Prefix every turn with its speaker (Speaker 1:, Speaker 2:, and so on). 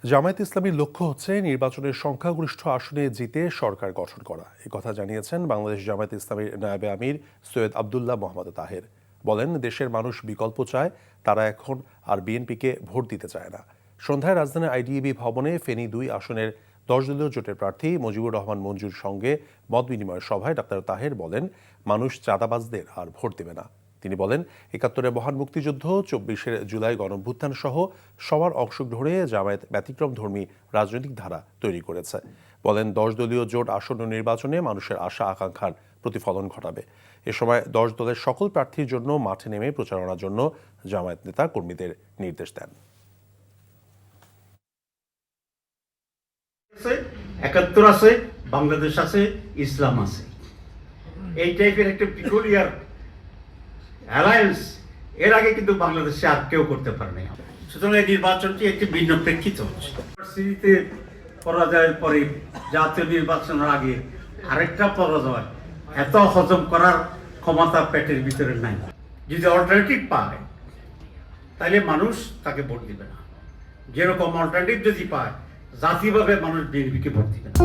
Speaker 1: জামায়াত ইসলামীর লক্ষ্য হচ্ছে নির্বাচনের সংখ্যাগরিষ্ঠ আসনে জিতে সরকার গঠন করা। কথা জানিয়েছেন বাংলাদেশ জামায়াত ইসলামীর নায়েবে আমির সৈয়দ আবদুল্লাহ মোহাম্মদ তাহের। বলেন, দেশের মানুষ বিকল্প চায়, তারা এখন আর বিএনপিকে ভোট দিতে চায় না। সন্ধ্যায় রাজধানীর আইডিইবি ভবনে ফেনী ২ আসনের ১০ দলীয় জোটের প্রার্থী মুজিবুর রহমান মঞ্জুর সঙ্গে মত বিনিময় সভায় ডাক্তার তাহের বলেন, মানুষ চাঁদাবাজদের আর ভোট দেবে না। তিনি বলেন, ৭১-এর মহান মুক্তিযুদ্ধ, ২৪-এর জুলাই গণঅভ্যুত্থান সহ সবার অংশগ্রহণে জামায়াত ব্যতিক্রমধর্মী রাজনৈতিক ধারা তৈরি করেছে। বলেন, ১০ দলীয় জোট আসন্ন নির্বাচনে মানুষের আশা আকাঙ্ক্ষার প্রতিফলন ঘটাবে। এ সময় ১০ দলের সকল প্রার্থীর জন্য মাঠে নেমে প্রচারণার জন্য জামায়াত নেতা কর্মীদের নির্দেশ দেন।
Speaker 2: ৭১ আছে, বাংলাদেশ আছে, ইসলাম আছে, এই টাইপের একটা পিকুলিয়ার অ্যালায়েন্স এর আগে কিন্তু বাংলাদেশে আর কেউ করতে পারে নাই। সুতরাং এই নির্বাচনটি একটি ভিন্ন প্রেক্ষিত হচ্ছে। পরিস্থিতিতে পরাজয়ের পরে জাতীয় নির্বাচনের আগে আরেকটা পরাজয় এত হজম করার ক্ষমতা পেটের ভিতরে নাই। যদি অল্টারনেটিভ পায় তাহলে মানুষ তাকে ভোট দিবে না। যেরকম অল্টারনেটিভ যদি পায়, জাতীয়ভাবে মানুষ বিএনপিকে ভোট দিবে না।